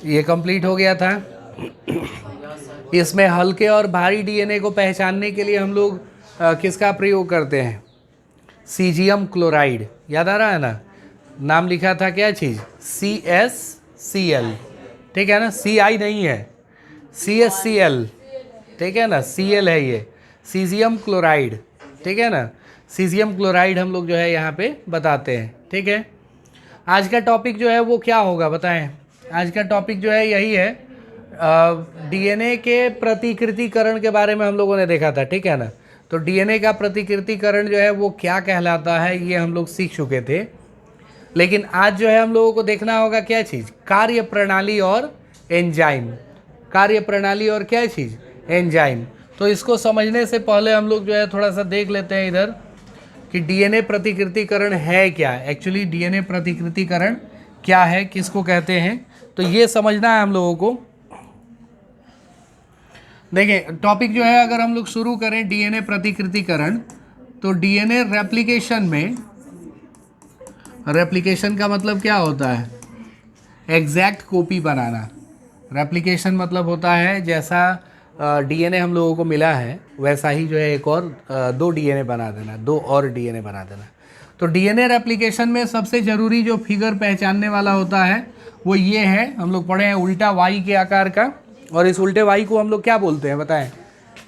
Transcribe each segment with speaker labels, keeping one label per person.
Speaker 1: ये कंप्लीट हो गया था। इसमें हल्के और भारी डीएनए को पहचानने के लिए हम लोग किसका प्रयोग करते हैं? Caesium chloride. याद आ रहा है ना? नाम लिखा था क्या चीज़? CsCl। ठीक है ना? Ci नहीं है, CsCl। ठीक है ना? Cl है ये, सीजियम क्लोराइड। ठीक है ना? सीजियम क्लोराइड हम लोग जो है यहाँ पे बताते हैं। ठीक है, आज का टॉपिक जो है वो क्या होगा बताएं? आज का टॉपिक जो है यही है, डीएनए के प्रतिकृतिकरण के बारे में हम लोगों ने देखा था। ठीक है ना? तो डीएनए का प्रतिकृतिकरण जो है वो क्या कहलाता है ये हम लोग सीख चुके थे। लेकिन आज जो है हम लोगों को देखना होगा क्या चीज़? कार्य प्रणाली और एंजाइम। कार्य प्रणाली और क्या चीज़? एंजाइम। तो इसको समझने से पहले हम लोग जो है थोड़ा सा देख लेते हैं इधर कि डीएनए प्रतिकृतिकरण है क्या। एक्चुअली डीएनए प्रतिकृतिकरण क्या है, किसको कहते हैं, तो ये समझना है हम लोगों को। देखिए टॉपिक जो है अगर हम लोग शुरू करें डीएनए प्रतिकृतिकरण, तो डीएनए रेप्लिकेशन में, रेप्लिकेशन का मतलब क्या होता है? एग्जैक्ट कॉपी बनाना। रेप्लिकेशन मतलब होता है जैसा डीएनए हम लोगों को मिला है वैसा ही जो है एक और दो डीएनए बना देना, दो और डीएनए बना देना। तो डीएनए रेप्लिकेशन में सबसे ज़रूरी जो फिगर पहचानने वाला होता है वो ये है, हम लोग पढ़े हैं उल्टा वाई के आकार का। और इस उल्टे वाई को हम लोग क्या बोलते हैं बताएं?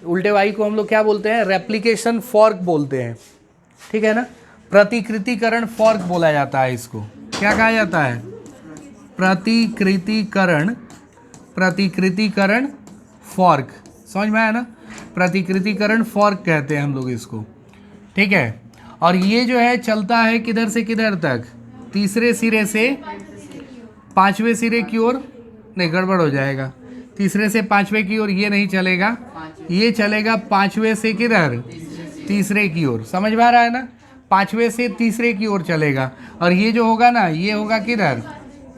Speaker 1: उल्टे वाई को हम लोग क्या बोलते हैं? रेप्लिकेशन फॉर्क बोलते हैं। ठीक है ना? प्रतिकृतिकरण फॉर्क बोला जाता है इसको। क्या कहा जाता है? प्रतिकृतिकरण, प्रतिकृतिकरण फॉर्क। समझ में आया ना? प्रतिकृतिकरण फॉर्क कहते हैं हम लोग इसको। ठीक है, और ये जो है चलता है किधर से किधर तक? तीसरे सिरे से पांचवें सिरे की ओर। नहीं, गड़बड़ हो जाएगा। तीसरे से पांचवें की ओर ये नहीं चलेगा, ये चलेगा पांचवें से किधर? तीसरे की ओर। समझ में आ रहा है ना? पांचवें से तीसरे की ओर चलेगा। और ये जो होगा ना, ये होगा किधर?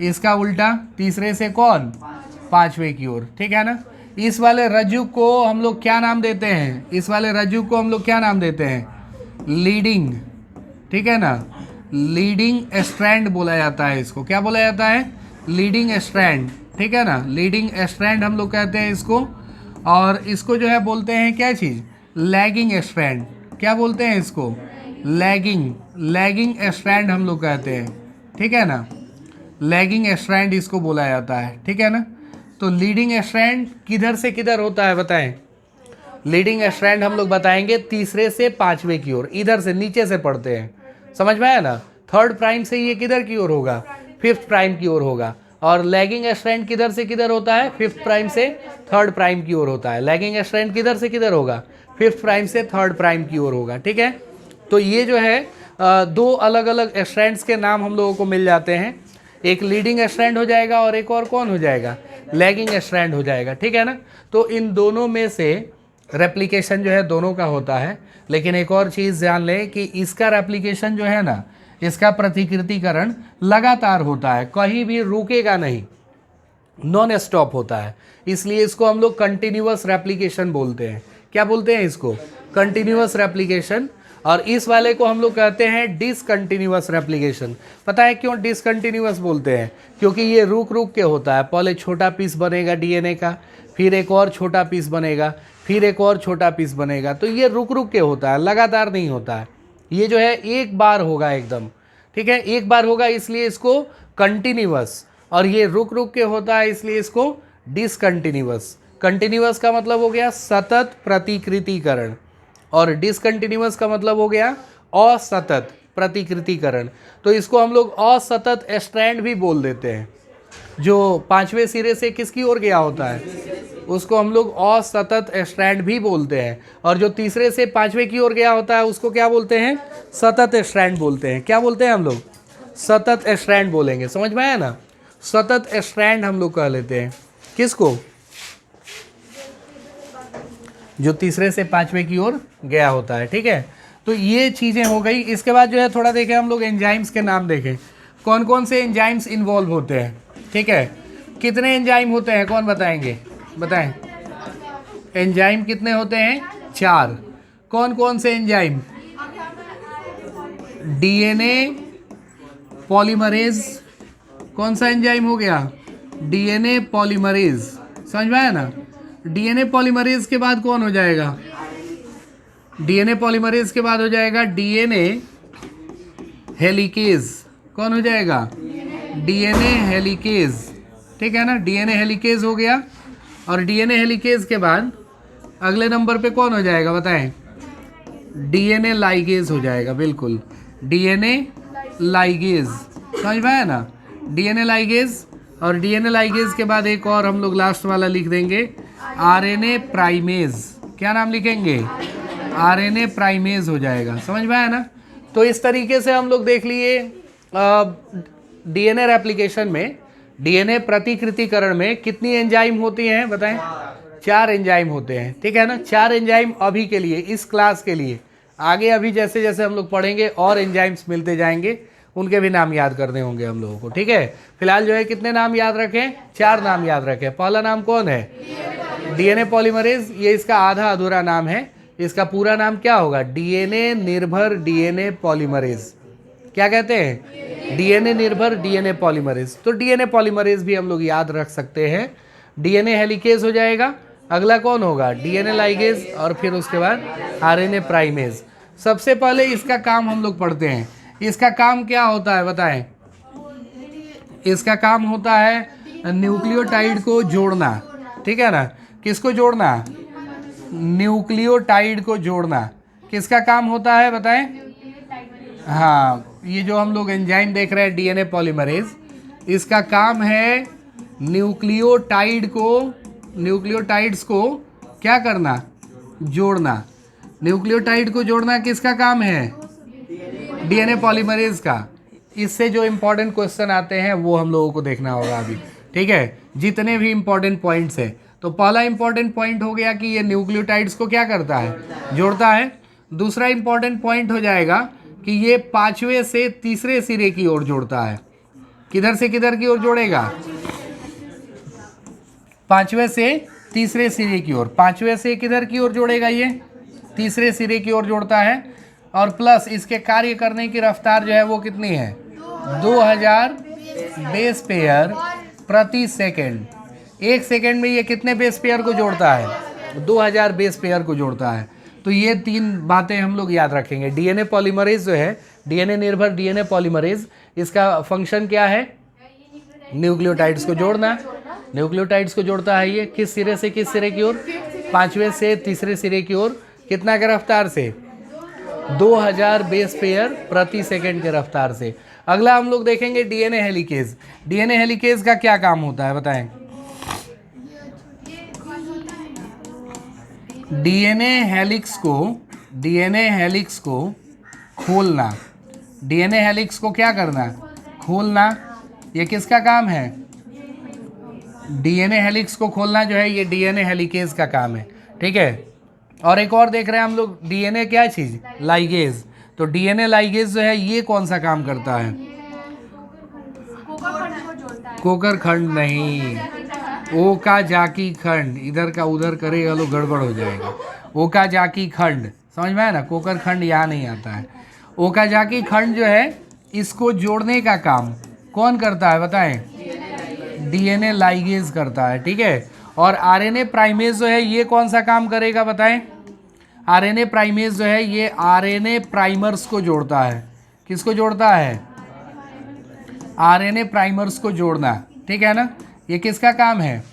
Speaker 1: इसका उल्टा, तीसरे से कौन? पांचवें की ओर। ठीक है ना? इस वाले रज्जु को हम लोग क्या नाम देते हैं? इस वाले रज्जु को हम लोग क्या नाम देते हैं? लीडिंग। ठीक है ना? लीडिंग स्ट्रैंड बोला जाता है इसको। क्या बोला जाता है? Leading strand. ठीक है ना? लीडिंग स्ट्रैंड हम लोग कहते हैं इसको। और इसको जो है बोलते हैं क्या चीज़? Lagging strand. क्या बोलते हैं इसको? लैगिंग, लैगिंग स्ट्रैंड हम लोग कहते हैं। ठीक है ना? लैगिंग स्ट्रैंड इसको बोला जाता है। ठीक है ना? तो लीडिंग स्ट्रैंड किधर से किधर होता है बताएं? लीडिंग स्ट्रैंड हम लोग बताएंगे तीसरे से पांचवें की ओर, इधर से नीचे से पढ़ते हैं। समझ में आया ना? थर्ड प्राइम से ये किधर की ओर होगा? फिफ्थ प्राइम की ओर होगा। और लैगिंग स्ट्रैंड किधर से किधर होता है? फिफ्थ प्राइम से थर्ड प्राइम की ओर होता है। लैगिंग स्ट्रैंड किधर से किधर होगा? फिफ्थ प्राइम से थर्ड प्राइम की ओर होगा। ठीक है, तो ये जो है दो अलग अलग स्ट्रैंड्स के नाम हम लोगों को मिल जाते हैं। एक लीडिंग स्ट्रैंड हो जाएगा और एक और कौन हो जाएगा? लैगिंग स्ट्रैंड हो जाएगा। ठीक है ना? तो इन दोनों में से रेप्लिकेशन जो है दोनों का होता है। लेकिन एक और चीज़ जान लें कि इसका रेप्लिकेशन जो है ना, इसका प्रतिकृतिकरण लगातार होता है, कहीं भी रुकेगा नहीं, नॉन स्टॉप होता है। इसलिए इसको हम लोग कंटिन्यूअस रेप्लिकेशन बोलते हैं। क्या बोलते हैं इसको? Continuous replication. और इस वाले को हम लोग कहते हैं डिसकंटिन्यूअस रेप्लिकेशन। पता है क्यों डिसकंटिन्यूअस बोलते हैं? क्योंकि ये रुक रुक के होता है। पहले छोटा पीस बनेगा डीएनए का, फिर एक और छोटा पीस बनेगा, फिर एक और छोटा पीस बनेगा। तो ये रुक रुक के होता है, लगातार नहीं होता है। ये जो है एक बार होगा एकदम। ठीक है, एक बार होगा, इसलिए इसको कंटिन्यूअस। और ये रुक रुक के होता है, इसलिए इसको डिसकंटिन्यूअस। कंटिन्यूअस का मतलब हो गया सतत प्रतिकृतिकरण, और डिसकंटिन्यूअस का मतलब हो गया असतत प्रतिकृतिकरण। तो इसको हम लोग असतत स्ट्रैंड भी बोल देते हैं। जो पांचवें सिरे से किसकी ओर गया होता है उसको हम लोग असतत स्ट्रैंड भी बोलते हैं। और जो तीसरे से पांचवें की ओर गया होता है उसको क्या बोलते हैं? सतत स्ट्रैंड बोलते हैं। क्या बोलते हैं हम लोग? सतत स्ट्रैंड बोलेंगे। समझ में आया ना? सतत स्ट्रैंड हम लोग कह लेते हैं किसको? जो तीसरे से पांचवें की ओर गया होता है। ठीक है, तो ये चीज़ें हो गई। इसके बाद जो है थोड़ा देखें हम लोग एंजाइम्स के नाम देखें, कौन कौन से एंजाइम्स इन्वॉल्व होते हैं। ठीक है, कितने एंजाइम होते हैं कौन बताएंगे? बताएं, एंजाइम कितने होते हैं? 4। कौन कौन से एंजाइम? डीएनए पॉलीमरेज, कौन सा एंजाइम हो गया? डीएनए पॉलीमरेज, समझ में आया ना। डीएनए पॉलीमरेज के बाद कौन हो जाएगा, डीएनए पॉलीमरेज के बाद हो जाएगा डीएनए हेलिकेज। कौन हो जाएगा, डीएनए हेलिकेज, ठीक है ना। डीएनए हेलिकेज हो गया, और डीएनए हेलिकेज के बाद अगले नंबर पे कौन हो जाएगा बताएं, डीएनए लाइगेज हो जाएगा, बिल्कुल डीएनए लाइगेज, समझ में आया ना, डीएनए लाइगेज। और डीएनए लाइगेज के बाद एक और हम लोग लास्ट वाला लिख देंगे, आरएनए प्राइमेज। क्या नाम लिखेंगे, आरएनए प्राइमेज हो जाएगा, समझ में आया ना। तो इस तरीके से हम लोग देख लिए डीएनए रेप्लिकेशन में, डीएनए प्रतिकृतिकरण में कितनी एंजाइम होती हैं बताएं, 4 एंजाइम होते हैं, ठीक है ना। 4 एंजाइम अभी के लिए, इस क्लास के लिए। आगे अभी जैसे जैसे हम लोग पढ़ेंगे और एंजाइम्स मिलते जाएंगे, उनके भी नाम याद करने होंगे हम लोगों को, ठीक है। फिलहाल जो है कितने नाम याद रखें, 4 नाम याद रखें। पहला नाम कौन है, डीएनए पॉलीमरेज, ये इसका आधा अधूरा नाम है। इसका पूरा नाम क्या होगा, डीएनए निर्भर डीएनए पॉलीमरेज। क्या कहते हैं, डीएनए निर्भर डीएनए पॉलीमरेज। तो डीएनए पॉलीमरेज भी हम लोग याद रख सकते हैं। डीएनए हेलिकेज हो जाएगा, अगला कौन होगा, डीएनए लाइगेज, और फिर उसके बाद आरएनए प्राइमेज। सबसे पहले इसका काम हम लोग पढ़ते हैं। इसका काम क्या होता है बताएं, इसका काम होता है न्यूक्लियोटाइड को जोड़ना, ठीक है ना। किसको जोड़ना, न्यूक्लियोटाइड को जोड़ना। किसका काम होता है बताएं, हाँ, ये जो हम लोग एंजाइम देख रहे हैं डीएनए पॉलीमरेज, इसका काम है न्यूक्लियोटाइड को, न्यूक्लियोटाइड्स को क्या करना, जोड़ना। न्यूक्लियोटाइड को जोड़ना किसका काम है, डीएनए पॉलीमरेज का। इससे जो इम्पोर्टेंट क्वेश्चन आते हैं वो हम लोगों को देखना होगा अभी, ठीक है, जितने भी इम्पोर्टेंट पॉइंट्स हैं। तो पहला इम्पोर्टेंट पॉइंट हो गया कि ये न्यूक्लियोटाइड्स को क्या करता है, जोड़ता है। दूसरा इम्पोर्टेंट पॉइंट हो जाएगा कि ये 5वें से तीसरे सिरे की ओर जोड़ता है। किधर से किधर की ओर जोड़ेगा, 5वें से तीसरे सिरे की ओर। 5वें से किधर की ओर जोड़ेगा, ये तीसरे सिरे की ओर जोड़ता है। और प्लस इसके कार्य करने की रफ्तार जो है वो कितनी है, 2000 बेस पेयर प्रति सेकेंड। 1 सेकेंड में ये कितने बेस पेयर को जोड़ता है, 2000 बेस पेयर को जोड़ता है। तो ये 3 बातें हम लोग याद रखेंगे। डीएनए पॉलीमरेज जो है, डीएनए निर्भर डीएनए पॉलीमरेज, इसका फंक्शन क्या है, न्यूक्लियोटाइड्स को जोड़ना। न्यूक्लियोटाइड्स को जोड़ता है ये किस सिरे से किस सिरे की ओर, 5वें से तीसरे सिरे की ओर। कितना के रफ्तार से, 2000 बेस पेयर प्रति सेकेंड के रफ्तार से। अगला हम लोग देखेंगे डीएनए हेलिकेज। डीएनए हेलिकेज का क्या काम होता है बताएं, डीएनए हेलिक्स को खोलना। डीएनए हेलिक्स को क्या करना, खोलना। ये किसका काम है, डीएनए हेलिक्स को खोलना जो है ये डीएनए हेलिकेज का काम है, ठीक है। और एक और देख रहे हैं हम लोग, डीएनए क्या चीज़, लाइगेज। तो डीएनए लाइगेज जो है ये कौन सा काम करता है, कोकर खंड नहीं, ओकाजाकी खंड। इधर का उधर करेगा तो गड़बड़ हो जाएगा। ओकाजाकी खंड, समझ में आया ना, कोकर खंड यहाँ नहीं आता है। ओकाजाकी खंड जो है इसको जोड़ने का काम कौन करता है बताएं, डीएनए लाइगेज करता है, ठीक है। और आरएनए प्राइमेज जो है ये कौन सा काम करेगा बताएं, आरएनए प्राइमेज जो है ये आरएनए प्राइमर्स को जोड़ता है। किसको जोड़ता है, आरएनए प्राइमर्स को जोड़ना, ठीक है ना। ये किसका काम है,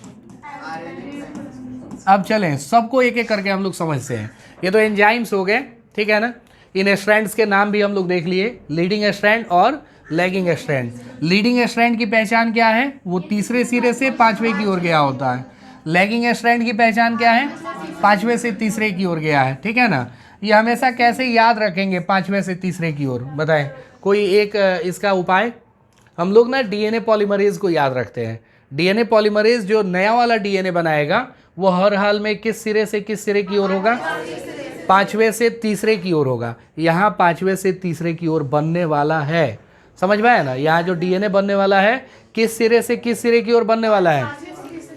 Speaker 1: अब चलें सबको एक एक करके हम लोग समझते हैं। ये तो एंजाइम्स हो गए, ठीक है ना। इन स्ट्रैंड्स के नाम भी हम लोग देख लिए, लीडिंग स्ट्रैंड और लैगिंग स्ट्रैंड। लीडिंग स्ट्रैंड की पहचान क्या है, वो तीसरे सिरे से 5वें की ओर गया होता है। लैगिंग स्ट्रैंड की पहचान क्या है, 5वें से तीसरे की ओर गया है, ठीक है ना। ये हमेशा कैसे याद रखेंगे 5वें से तीसरे की ओर, बताएं कोई एक इसका उपाय। हम लोग ना डीएनए पॉलीमरेज को याद रखते हैं। डीएनए पॉलीमरेज जो नया वाला डीएनए बनाएगा वो हर हाल में किस सिरे से किस सिरे की ओर होगा, 5वें से तीसरे की ओर होगा। यहाँ 5वें से तीसरे की ओर बनने वाला है, समझ में आया ना। यहाँ जो डीएनए बनने वाला है किस सिरे से किस सिरे की ओर बनने वाला है,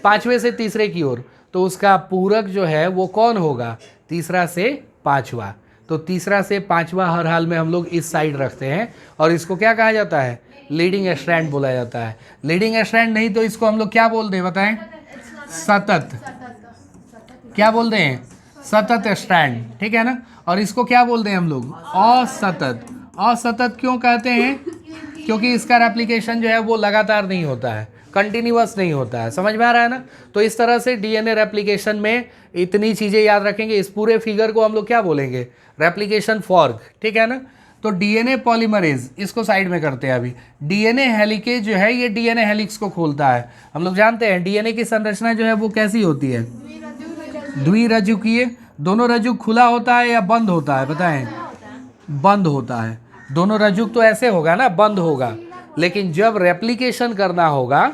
Speaker 1: 5वें से तीसरे की ओर। तो उसका पूरक जो है वो कौन होगा, तीसरा से 5वां। तो तीसरा से 5वां हर हाल में हम लोग इस साइड रखते हैं और इसको क्या कहा जाता है, लीडिंग स्ट्रैंड बोला जाता है। लीडिंग स्ट्रैंड नहीं तो इसको हम लोग क्या बोलते हैं बताएं? सतत। क्या बोलते हैं? सतत स्ट्रैंड, ठीक है ना। और इसको क्या बोलते हैं हम लोग? असतत। असतत क्यों कहते हैं? क्योंकि इसका रेप्लिकेशन जो है वो लगातार नहीं होता है, कंटिन्यूअस नहीं होता है। समझ में आ रहा है ना। तो इस तरह से डीएनए रेप्लिकेशन में इतनी चीज़ें याद रखेंगे। इस पूरे फिगर को हम लोग क्या बोलेंगे? रेप्लिकेशन फॉर्क, ठीक है ना। तो डीएनए पॉलीमरेज इसको साइड में करते हैं अभी। डीएनए हेलिकेज जो है ये डीएनए हेलिक्स को खोलता है। हम लोग जानते हैं डीएनए की संरचना जो है वो कैसी होती है? द्विरज्जुकीय। दोनों रज्जुक खुला होता है या बंद होता है बताएं? बंद होता है। दोनों रज्जुक तो ऐसे होगा ना, बंद होगा। लेकिन जब रेप्लिकेशन करना होगा,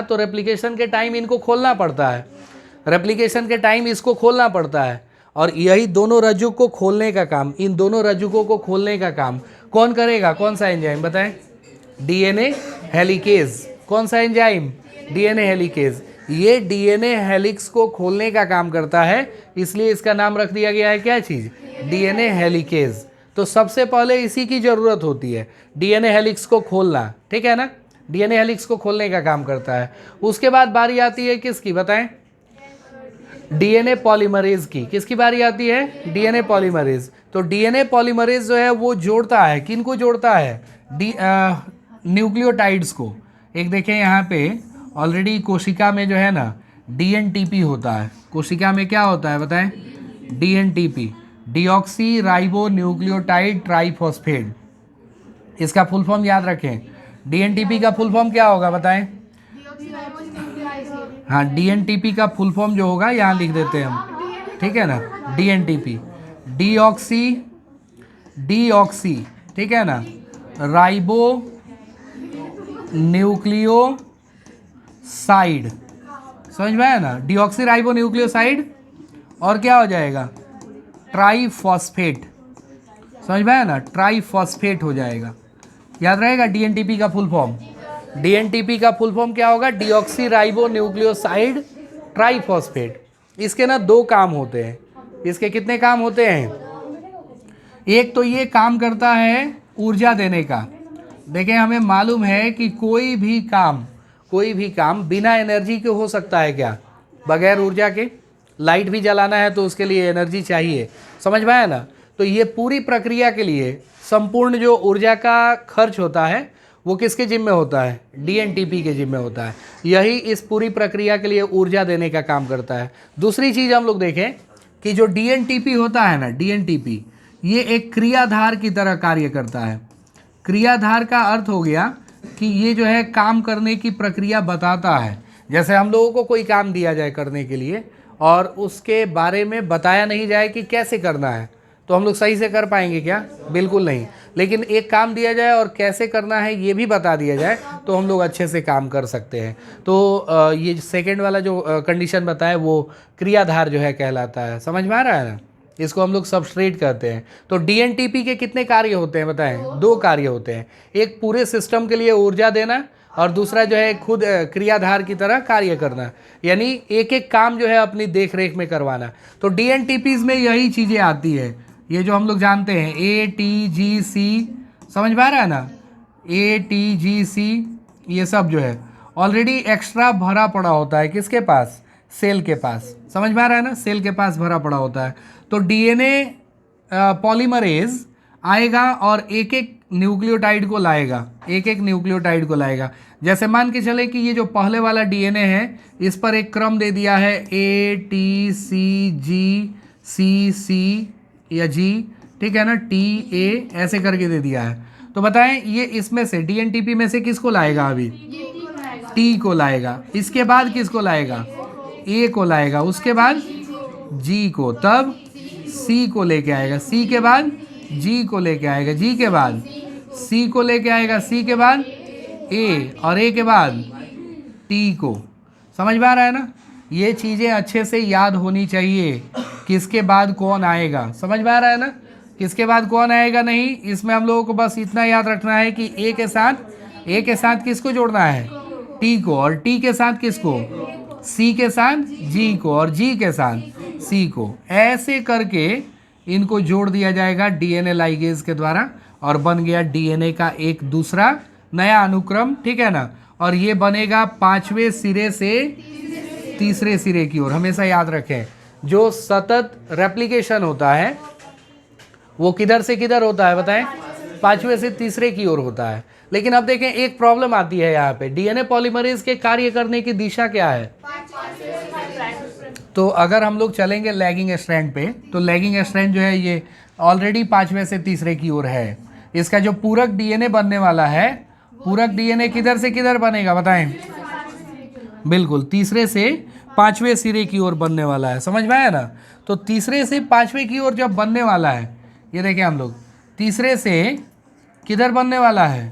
Speaker 1: तो रेप्लिकेशन के टाइम इनको खोलना पड़ता है। रेप्लिकेशन के टाइम इसको खोलना पड़ता है। और यही दोनों रज्जुक को खोलने का काम, इन दोनों रज्जुकों को खोलने का काम कौन करेगा? कौन सा एंजाइम बताएं? DNA helicase. कौन सा एंजाइम? DNA helicase. ये डीएनए हेलिक्स को खोलने का काम करता है, इसलिए इसका नाम रख दिया गया है क्या चीज़? DNA helicase. तो सबसे पहले इसी की ज़रूरत होती है, डीएनए हेलिक्स को खोलना, ठीक है ना। डीएनए हेलिक्स को खोलने का काम करता है। उसके बाद बारी आती है किसकी बताएं? डीएनए पॉलीमरेज की। किसकी बारी आती है? DNA polymerase. तो डीएनए पॉलीमरेज जो है वो जोड़ता है, किन को जोड़ता है? न्यूक्लियोटाइड्स को। एक देखें यहाँ पे ऑलरेडी कोशिका में जो है ना डीएनटीपी होता है। कोशिका में क्या होता है बताएं? डीएनटीपी, डीऑक्सी राइबो न्यूक्लियोटाइड ट्राइफॉस्फेट। इसका फुल फॉर्म याद रखें। डीएनटीपी का फुल फॉर्म क्या होगा बताएं? हाँ, डीएनटीपी का फुल फॉर्म जो होगा यहाँ लिख देते हैं हम, ठीक है ना। डीएनटीपी, डीऑक्सी, ठीक है ना, राइबो न्यूक्लियोसाइड। समझ में आया ना। डीऑक्सी राइबो न्यूक्लियोसाइड और क्या हो जाएगा? ट्राइफॉस्फेट। समझ में आया ना। ट्राइफॉस्फेट हो जाएगा। याद रहेगा डीएनटीपी का फुल फॉर्म। डीएनटीपी का फुल फॉर्म क्या होगा? Deoxy ribo nucleoside triphosphate. इसके ना दो काम होते हैं। इसके कितने काम होते हैं? एक तो ये काम करता है ऊर्जा देने का। देखें, हमें मालूम है कि कोई भी काम बिना एनर्जी के हो सकता है क्या? बगैर ऊर्जा के। लाइट भी जलाना है तो उसके लिए एनर्जी चाहिए। समझ में आया ना। तो ये पूरी प्रक्रिया के लिए संपूर्ण जो ऊर्जा का खर्च होता है वो किसके जिम्मे होता है? डीएनटीपी के जिम्मे होता है। यही इस पूरी प्रक्रिया के लिए ऊर्जा देने का काम करता है। दूसरी चीज़ हम लोग देखें कि जो डीएनटीपी होता है ना, डीएनटीपी ये एक क्रियाधार की तरह कार्य करता है। क्रियाधार का अर्थ हो गया कि ये जो है काम करने की प्रक्रिया बताता है। जैसे हम लोगों को कोई काम दिया जाए करने के लिए और उसके बारे में बताया नहीं जाए कि कैसे करना है, तो हम लोग सही से कर पाएंगे क्या? बिल्कुल नहीं। लेकिन एक काम दिया जाए और कैसे करना है ये भी बता दिया जाए तो हम लोग अच्छे से काम कर सकते हैं। तो ये सेकंड वाला जो कंडीशन बताया वो क्रियाधार जो है कहलाता है। समझ में आ रहा है ना। इसको हम लोग सबस्ट्रेट कहते हैं। तो डीएनटीपी के कितने कार्य होते हैं बताएं? दो कार्य होते हैं। एक पूरे सिस्टम के लिए ऊर्जा देना और दूसरा जो है खुद क्रियाधार की तरह कार्य करना, यानी एक एक काम जो है अपनी देख रेख में करवाना। तो डीएनटीपीज में यही चीज़ें आती है। ये जो हम लोग जानते हैं ATGC, समझ में आ रहा है ना। ATGC ये सब जो है ऑलरेडी एक्स्ट्रा भरा पड़ा होता है किसके पास? सेल के पास। समझ में आ रहा है ना। सेल के पास भरा पड़ा होता है। तो डीएनए पॉलीमरेज आएगा और एक एक न्यूक्लियोटाइड को लाएगा। जैसे मान के चले कि ये जो पहले वाला डीएनए है इस पर एक क्रम दे दिया है ATCGCC या G, ठीक है ना, TA ऐसे करके दे दिया है। तो बताएं ये इसमें से डीएनटीपी में से किसको लाएगा? अभी T को लाएगा। इसके बाद किसको लाएगा? A को लाएगा। उसके बाद G को, तब C को लेके आएगा। C के बाद G को लेके आएगा। G के बाद C को लेके आएगा। C के बाद A और A के बाद T को। समझ में आ रहा है ना। ये चीज़ें अच्छे से याद होनी चाहिए, किसके बाद कौन आएगा। समझ में आ रहा है ना। किसके बाद कौन आएगा नहीं, इसमें हम लोगों को बस इतना याद रखना है कि A के साथ किसको जोड़ना है? T को। और T के साथ किसको? C के साथ G को। और G के साथ C को। ऐसे करके इनको जोड़ दिया जाएगा डीएनए लाइगेज के द्वारा और बन गया डीएनए का एक दूसरा नया अनुक्रम, ठीक है ना। और ये बनेगा 5वें सिरे से तीसरे सिरे की ओर। हमेशा याद रखें, जो सतत रेप्लिकेशन होता है वो किधर से किधर होता है बताएं? 5वें से तीसरे की ओर होता है। लेकिन अब देखें, एक प्रॉब्लम आती है यहाँ पे, डीएनए पॉलीमरेज के कार्य करने की दिशा क्या है? तो अगर हम लोग चलेंगे लैगिंग स्ट्रैंड पे, तो लैगिंग स्ट्रैंड जो है ये ऑलरेडी 5वें से तीसरे की ओर है। इसका जो पूरक डीएनए बनने वाला है, पूरक डीएनए किधर से किधर बनेगा बताएं? बिल्कुल, तीसरे से 5वें सिरे की ओर बनने वाला है। समझ में आया ना? तो तीसरे से 5वें की ओर जब बनने वाला है, ये देखें हम लोग, तीसरे से किधर बनने वाला है?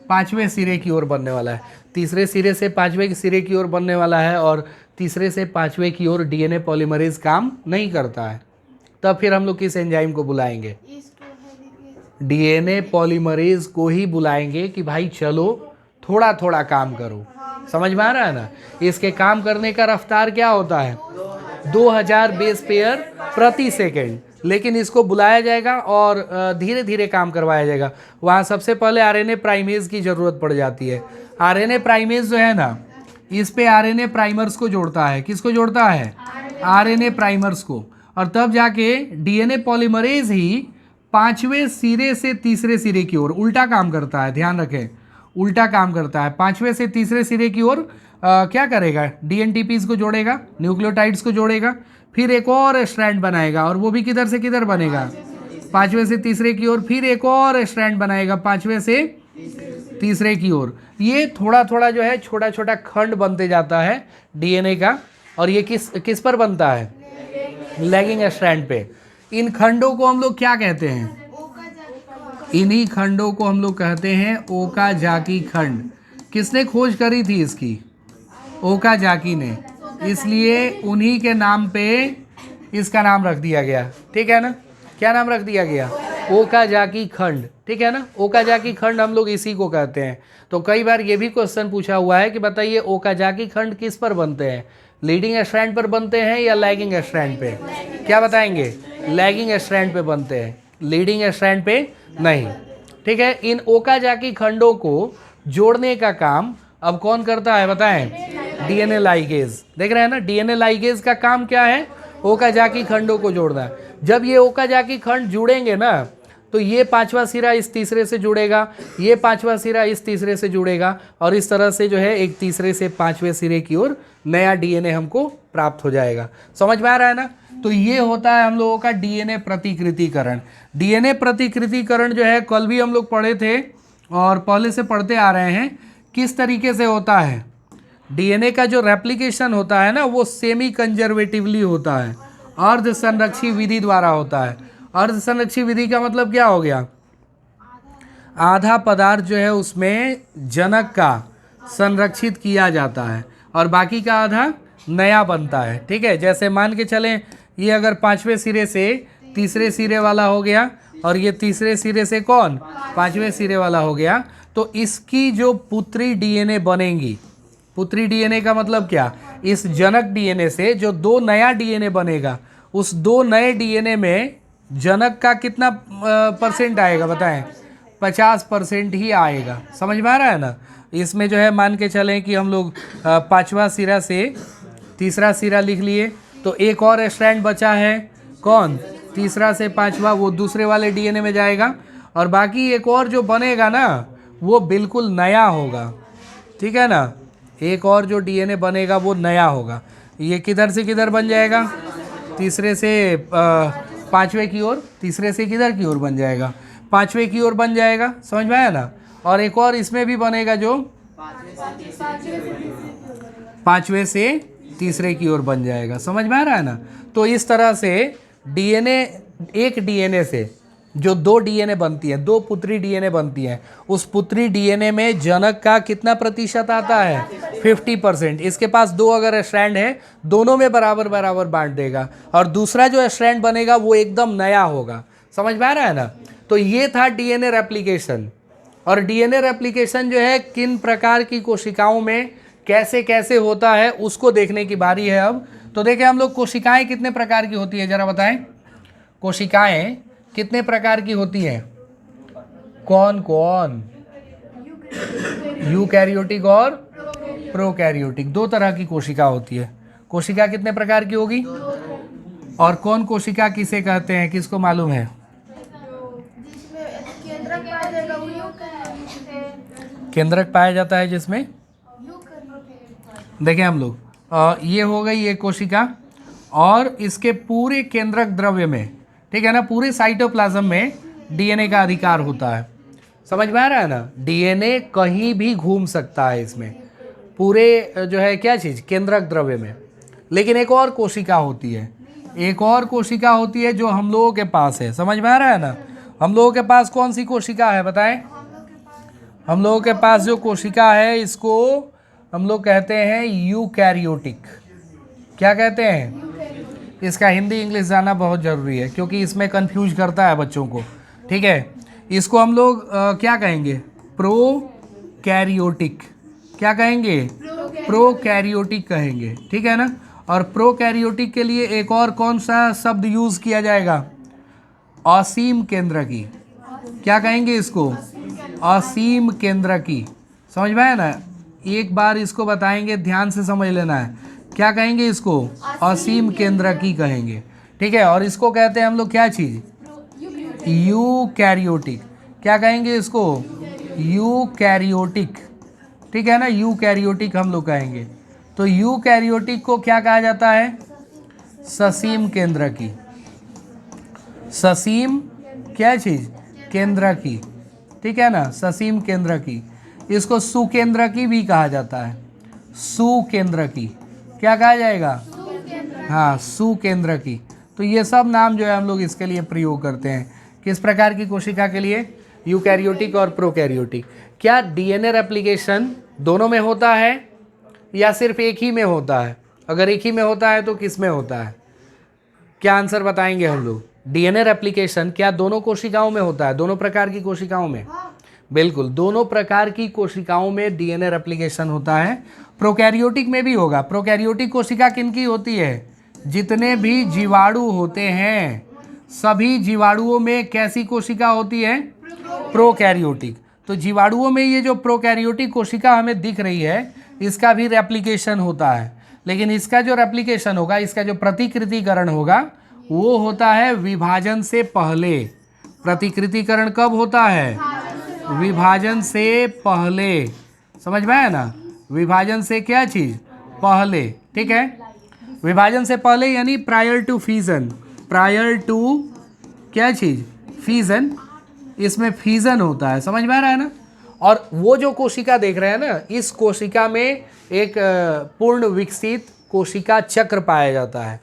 Speaker 1: 5वें सिरे की ओर बनने वाला है। तीसरे सिरे से 5वें सिरे की ओर बनने वाला है और तीसरे से 5वें की ओर डीएनए पॉलीमरेज काम नहीं करता है। तब फिर हम लोग किस एंजाइम को बुलाएंगे? डीएनए पॉलीमरेज को ही बुलाएंगे कि भाई चलो थोड़ा थोड़ा काम करो। समझ में आ रहा है ना? इसके काम करने का रफ्तार क्या होता है? 2000 बेस पेयर प्रति सेकेंड। लेकिन इसको बुलाया जाएगा और धीरे धीरे काम करवाया जाएगा। वहाँ सबसे पहले आरएनए प्राइमेज की ज़रूरत पड़ जाती है। आरएनए प्राइमेज जो है ना, इस पे आरएनए प्राइमर्स को जोड़ता है। किसको जोड़ता है? आरएनए प्राइमर्स को। और तब जाके डीएनए पॉलीमरेज ही 5वें सिरे से तीसरे सिरे की ओर उल्टा काम करता है। ध्यान रखें, उल्टा काम करता है। 5वें से तीसरे सिरे की ओर क्या करेगा? डीएनटीपीज को जोड़ेगा, न्यूक्लियोटाइड्स को जोड़ेगा, फिर एक और स्ट्रैंड बनाएगा। और वो भी किधर से किधर बनेगा? 5वें से तीसरे की ओर। फिर एक और स्ट्रैंड बनाएगा 5वें से तीसरे की ओर। ये थोड़ा थोड़ा जो है छोटा छोटा खंड बनते जाता है डीएनए का। और ये किस पर बनता है? लैगिंग स्ट्रैंड पे। इन खंडों को हम लोग क्या कहते हैं? इन्हीं खंडों को हम लोग कहते हैं ओकाजाकी खंड। किसने खोज करी थी इसकी? ओकाजाकी ने। इसलिए उन्हीं के नाम पे इसका नाम रख दिया गया, ठीक है ना? क्या नाम रख दिया गया? ओकाजाकी खंड, ठीक है ना? ओकाजाकी खंड हम लोग इसी को कहते हैं। तो कई बार ये भी क्वेश्चन पूछा हुआ है कि बताइए ओकाजाकी खंड किस पर बनते हैं? लीडिंग स्ट्रैंड पर बनते हैं या लैगिंग स्ट्रैंड पे? क्या बताएंगे? लैगिंग स्ट्रैंड पे बनते हैं, लीडिंग स्ट्रैंड पे नहीं, ठीक है। इन ओकाजाकी खंडों को जोड़ने का काम अब कौन करता है बताएं? DNA ligase. देख रहे हैं ना, डीएनए लाइगेज का काम क्या है? ओकाजाकी खंडों को जोड़ना। जब ये ओकाजाकी खंड जुड़ेंगे ना, तो ये 5वां सिरा इस तीसरे से जुड़ेगा, ये 5वां सिरा इस तीसरे से जुड़ेगा, और इस तरह से जो है एक तीसरे से 5वें सिरे की ओर नया डीएनए हमको प्राप्त हो जाएगा। समझ में आ रहा है ना? तो ये होता है हम लोगों का डीएनए प्रतिकृतिकरण। डीएनए प्रतिकृतिकरण जो है कल भी हम लोग पढ़े थे और पहले से पढ़ते आ रहे हैं। किस तरीके से होता है? डीएनए का जो रेप्लिकेशन होता है ना, वो सेमी कंजर्वेटिवली होता है, अर्ध संरक्षी विधि द्वारा होता है। अर्ध संरक्षी विधि का मतलब क्या हो गया? आधा पदार्थ जो है उसमें जनक का संरक्षित किया जाता है और बाकी का आधा नया बनता है, ठीक है। जैसे मान के चलें, ये अगर 5वें सिरे से तीसरे सिरे वाला हो गया और ये तीसरे सिरे से कौन? 5वें सिरे वाला हो गया, तो इसकी जो पुत्री डीएनए बनेंगी, पुत्री डीएनए का मतलब क्या? इस जनक डीएनए से जो 2 नया डीएनए बनेगा, उस 2 नए डीएनए में जनक का कितना परसेंट आएगा बताएं? 50% ही आएगा। समझ में आ रहा है ना? इसमें जो है मान के चलें कि हम लोग 5वां सिरा से तीसरा सिरा लिख लिए, तो एक और स्ट्रैंड बचा है, कौन? तीसरा से 5वां, वो दूसरे वाले डीएनए में जाएगा और बाकी एक और जो बनेगा ना, वो बिल्कुल नया होगा, ठीक है ना। एक और जो डीएनए बनेगा वो नया होगा। ये किधर से किधर बन जाएगा? तीसरे से 5वें की ओर, तीसरे से किधर की ओर बन जाएगा? 5वें की ओर बन जाएगा। समझ में आया ना? और एक और इसमें भी बनेगा जो 5वें से तीसरे की ओर बन जाएगा। समझ में आ रहा है ना? तो इस तरह से डीएनए, एक डीएनए से जो 2 डीएनए बनती है, 2 पुत्री डीएनए बनती हैं, उस पुत्री डीएनए में जनक का कितना प्रतिशत आता है? 50%। इसके पास 2 अगर स्ट्रैंड है, दोनों में बराबर बराबर बांट देगा और दूसरा जो स्ट्रैंड बनेगा वो एकदम नया होगा। समझ में आ रहा है ना? तो ये था डीएनए रेप्लिकेशन। और डीएनए रेप्लिकेशन जो है किन प्रकार की कोशिकाओं में कैसे कैसे होता है उसको देखने की बारी है अब। तो देखें हम लोग, कोशिकाएं कितने प्रकार की होती है जरा बताएं? कोशिकाएं कितने प्रकार की होती हैं? कौन कौन? यूकैरियोटिक और प्रोकैरियोटिक, दो तरह की कोशिका होती है। कोशिका कितने प्रकार की होगी? और कौन कोशिका किसे कहते हैं, किसको मालूम है? केंद्रक पाया जाता है जिसमें, देखें हम लोग, ये हो गई एक कोशिका, और इसके पूरे केंद्रक द्रव्य में, ठीक है ना, पूरे साइटोप्लाज्म में डीएनए का अधिकार होता है। समझ में आ रहा है ना? डीएनए कहीं भी घूम सकता है इसमें, पूरे जो है क्या चीज़, केंद्रक द्रव्य में। लेकिन एक और कोशिका होती है, एक और कोशिका होती है जो हम लोगों के पास है। समझ में आ रहा है ना? हम लोगों के पास कौन सी कोशिका है बताएं? हम लोगों के पास जो कोशिका है इसको हम लोग कहते हैं यूकैरियोटिक। क्या कहते हैं? इसका हिंदी इंग्लिश जानना बहुत ज़रूरी है क्योंकि इसमें कंफ्यूज करता है बच्चों को। ठीक है, इसको हम लोग क्या कहेंगे? प्रोकैरियोटिक। क्या कहेंगे? प्रोकैरियोटिक कहेंगे। ठीक है ना? और प्रोकैरियोटिक के लिए एक और कौन सा शब्द यूज़ किया जाएगा? असीम केंद्रकी। क्या कहेंगे इसको? असीम केंद्रकी। समझ में आया ना? एक बार इसको बताएंगे, ध्यान से समझ लेना है। क्या कहेंगे इसको? असीम केंद्रकी कहेंगे। ठीक है, और इसको कहते हैं हम लोग क्या चीज़? यूकैरियोटिक। क्या कहेंगे इसको? यूकैरियोटिक। ठीक है ना? यूकैरियोटिक हम लोग कहेंगे। तो यूकैरियोटिक को क्या कहा जाता है? ससीम केंद्रकी। ससीम क्या चीज़? केंद्रकी। ठीक है ना? ससीम केंद्रकी। इसको सुकेंद्रकी भी कहा जाता है। सुकेंद्रकी। क्या कहा जाएगा? हाँ, सुकेंद्रकी। तो ये सब नाम जो है हम लोग इसके लिए प्रयोग करते हैं। किस प्रकार की कोशिका के लिए? यूकैरियोटिक और प्रोकैरियोटिक। क्या डीएनए रेप्लिकेशन दोनों में होता है या सिर्फ एक ही में होता है? अगर एक ही में होता है तो किस में होता है? क्या आंसर बताएंगे हम लोग? डीएनए रेप्लिकेशन क्या दोनों कोशिकाओं में होता है? दोनों प्रकार की कोशिकाओं में? बिल्कुल, दोनों प्रकार की कोशिकाओं में डीएनए रेप्लिकेशन होता है। प्रोकैरियोटिक में भी होगा। प्रोकैरियोटिक कोशिका किनकी होती है? जितने भी जीवाणु होते हैं सभी जीवाणुओं में कैसी कोशिका होती है? प्रोकैरियोटिक। तो जीवाणुओं में ये जो प्रोकैरियोटिक कोशिका हमें दिख रही है इसका भी रेप्लिकेशन होता है, लेकिन इसका जो रेप्लिकेशन होगा, इसका जो प्रतिकृतिकरण होगा वो होता है विभाजन से पहले। प्रतिकृतिकरण कब होता है? विभाजन से पहले। समझ में आया ना? विभाजन से क्या चीज़? पहले। ठीक है, विभाजन से पहले यानी prior to fission. Prior to क्या चीज़? फीजन। इसमें फीजन होता है। समझ में आ रहा है ना? और वो जो कोशिका देख रहे हैं ना, इस कोशिका में एक पूर्ण विकसित कोशिका चक्र पाया जाता है।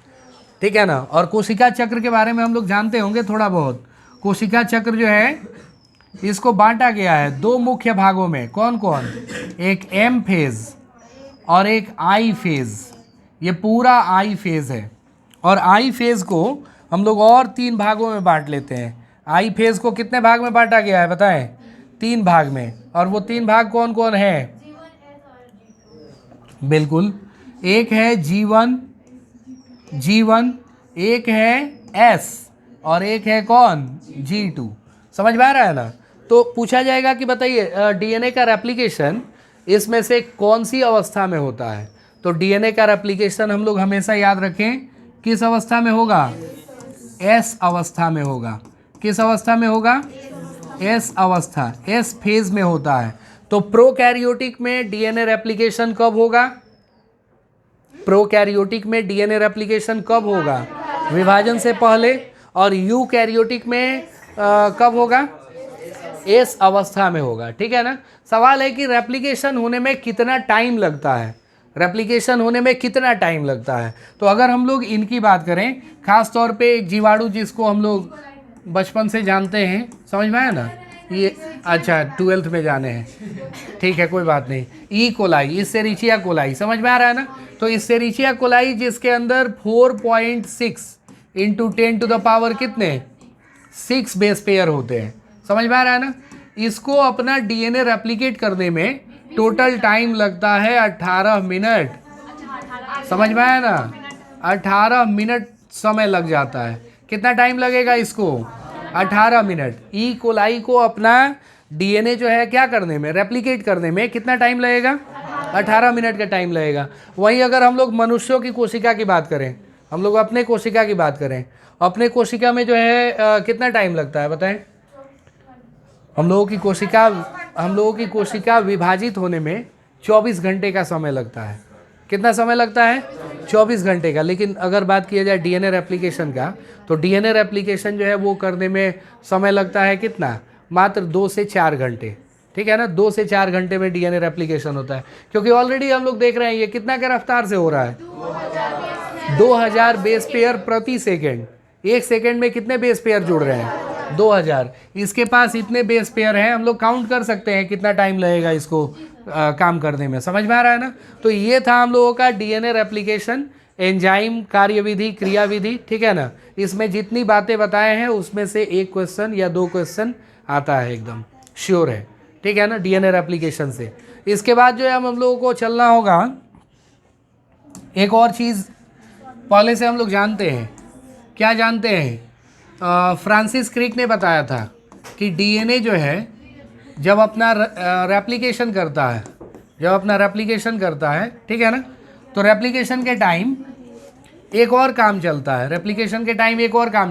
Speaker 1: ठीक है ना? और कोशिका चक्र के बारे में हम लोग जानते होंगे थोड़ा बहुत। कोशिका चक्र जो है इसको बांटा गया है दो मुख्य भागों में। कौन कौन? एक एम फेज और एक आई फेज। ये पूरा आई फेज है, और आई फेज को हम लोग और 3 भागों में बांट लेते हैं। आई फेज को कितने भाग में बांटा गया है बताएं? 3 भाग में। और वो 3 भाग कौन कौन है? बिल्कुल, एक है G1, एक है S और एक है कौन? G2। समझ में आ रहा है ना? तो पूछा जाएगा कि बताइए डीएनए का रेप्लिकेशन इसमें से कौन सी अवस्था में होता है? तो डीएनए का रेप्लिकेशन हम लोग हमेशा याद रखें किस अवस्था में होगा? एस अवस्था में होगा। किस अवस्था में होगा? एस अवस्था, एस फेज में होता है। तो प्रोकैरियोटिक में डीएनए रेप्लिकेशन कब होगा? प्रोकैरियोटिक में डीएनए रेप्लिकेशन कब होगा? विभाजन से पहले। और यूकैरियोटिक में कब होगा? एस अवस्था में होगा। ठीक है ना? सवाल है कि रेप्लिकेशन होने में कितना टाइम लगता है? रेप्लिकेशन होने में कितना टाइम लगता है? तो अगर हम लोग इनकी बात करें, खास तौर पे एक जीवाणु जिसको हम लोग बचपन से जानते हैं, समझ में आया ना? ये अच्छा 12th में जाने हैं, ठीक है कोई बात नहीं। ई कोलाई, इसेरिचिया कोलाई, समझ में आ रहा है ना? तो इसेरिचिया कोलाई जिसके अंदर 4.6 इंटू 10⁻⁴ कितने? 6 बेस पेयर होते हैं। समझ में आ रहा है ना? इसको अपना डीएनए रेप्लिकेट करने में टोटल टाइम लगता है 18 मिनट। समझ में आया ना? 18 मिनट समय लग जाता है। कितना टाइम लगेगा इसको? 18 मिनट। ई कोलाई को अपना डीएनए जो है क्या करने में, रेप्लिकेट करने में कितना टाइम लगेगा? 18 मिनट का टाइम लगेगा। वहीं अगर हम लोग मनुष्यों की कोशिका की बात करें, हम लोग अपने कोशिका की बात करें, अपने कोशिका में जो है कितना टाइम लगता है बताएं? हम लोगों की कोशिका विभाजित होने में 24 घंटे का समय लगता है। कितना समय लगता है? 24 घंटे का। लेकिन अगर बात किया जाए डीएनए रेप्लिकेशन का, तो डीएनए रेप्लिकेशन जो है वो करने में समय लगता है कितना? मात्र 2 से 4 घंटे। ठीक है ना, 2 से 4 घंटे में डीएनए रेप्लिकेशन होता है। क्योंकि ऑलरेडी हम लोग देख रहे हैं ये कितना के रफ्तार से हो रहा है? 2000 बेस पेयर प्रति सेकेंड। एक सेकेंड में कितने बेस पेयर जुड़ रहे हैं? 2000। इसके पास इतने बेस पेयर हैं, हम लोग काउंट कर सकते हैं कितना टाइम लगेगा इसको काम करने में। समझ में आ रहा है ना? तो ये था हम लोगों का डीएनए रेप्लिकेशन, एंजाइम कार्यविधि, क्रियाविधि। ठीक है ना, इसमें जितनी बातें बताए हैं उसमें से एक क्वेश्चन या 2 क्वेश्चन आता है, एकदम श्योर है। ठीक है ना, डीएनए रेप्लिकेशन से। इसके बाद जो है हम लोगों को चलना होगा, एक और चीज़ पहले से हम लोग जानते हैं। क्या जानते हैं? फ्रांसिस क्रिक ने बताया था कि डीएनए जो है जब अपना रेप्लिकेशन करता है, ठीक है ना, तो रेप्लिकेशन के टाइम एक और काम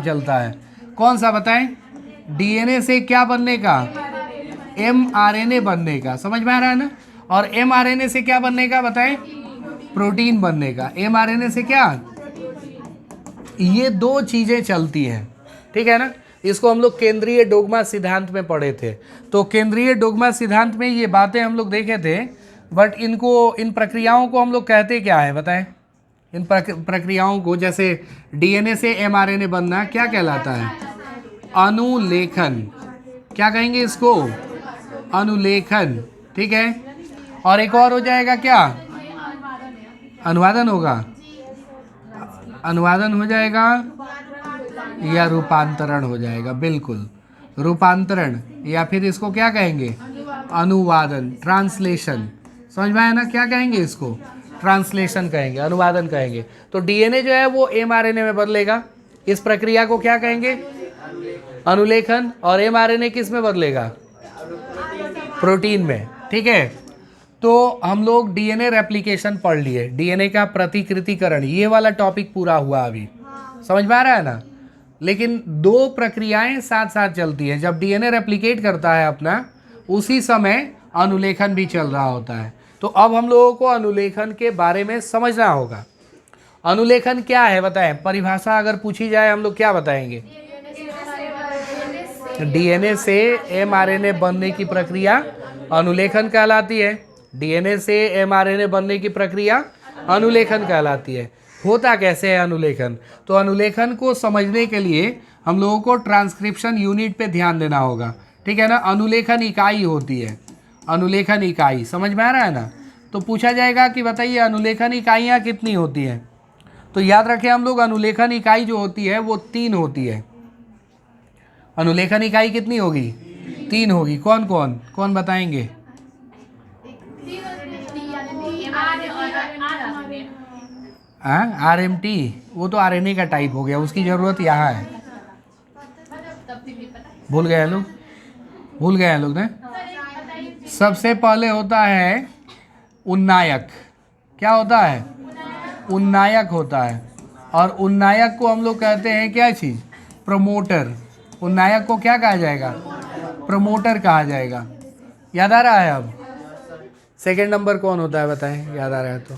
Speaker 1: चलता है। कौन सा बताएं? डीएनए से क्या बनने का? एमआरएनए बनने का। समझ में आ रहा है ना? और एमआरएनए से क्या बनने का बताएं? प्रोटीन बनने का। एमआरएनए से क्या? ये 2 चीज़ें चलती हैं। ठीक है ना, इसको हम लोग केंद्रीय डोग्मा सिद्धांत में पढ़े थे। तो केंद्रीय डोग्मा सिद्धांत में ये बातें हम लोग देखे थे, बट इन प्रक्रियाओं को हम लोग कहते क्या है बताएं? इन प्रक्रियाओं को, जैसे डीएनए से एमआरएनए बनना, क्या कहलाता है? अनुलेखन। क्या कहेंगे इसको? अनुलेखन। ठीक है, और एक और हो जाएगा क्या? अनुवादन होगा, अनुवादन हो जाएगा या रूपांतरण हो जाएगा? बिल्कुल, रूपांतरण, या फिर इसको क्या कहेंगे? अनुवादन, ट्रांसलेशन। समझ में आया ना? क्या कहेंगे इसको? ट्रांसलेशन कहेंगे, अनुवादन कहेंगे। तो डीएनए जो है वो एमआरएनए में बदलेगा। इस प्रक्रिया को क्या कहेंगे? अनुलेखन। और एमआरएनए किस में बदलेगा? प्रोटीन में। ठीक है, तो हम लोग डीएनए रेप्लिकेशन पढ़ लिए, डीएनए का प्रतिकृतिकरण, ये वाला टॉपिक पूरा हुआ अभी। समझ में आ रहा है ना? लेकिन 2 प्रक्रियाएं साथ साथ चलती हैं। जब डीएनए रेप्लिकेट करता है अपना, उसी समय अनुलेखन भी चल रहा होता है। तो अब हम लोगों को अनुलेखन के बारे में समझना होगा। अनुलेखन क्या है बताएं? परिभाषा अगर पूछी जाए हम लोग क्या बताएंगे? डीएनए से एमआरएनए बनने की प्रक्रिया अनुलेखन कहलाती है। डीएनए से एमआरएनए बनने की प्रक्रिया अनुलेखन कहलाती है। होता कैसे है अनुलेखन? तो अनुलेखन को समझने के लिए हम लोगों को ट्रांसक्रिप्शन यूनिट पे ध्यान देना होगा। ठीक है ना, अनुलेखन इकाई होती है, अनुलेखन इकाई। समझ में आ रहा है ना? तो पूछा जाएगा कि बताइए अनुलेखन इकाइयाँ कितनी होती हैं? तो याद रखें हम लोग, अनुलेखन इकाई जो होती है वो 3 होती है। अनुलेखन इकाई कितनी होगी? 3 होगी। कौन कौन कौन बताएंगे? आरएमटी, वो तो आरएनए का टाइप हो गया, उसकी ज़रूरत यहाँ है। भूल गए लोग ने? सबसे पहले होता है उन्नायक। क्या होता है? उन्नायक होता है। और उन्नायक को हम लोग कहते हैं क्या चीज़? प्रमोटर। उन्नायक को क्या कहा जाएगा? प्रमोटर कहा जाएगा। याद आ रहा है? अब सेकंड नंबर कौन होता है बताएं? याद आ रहा है तो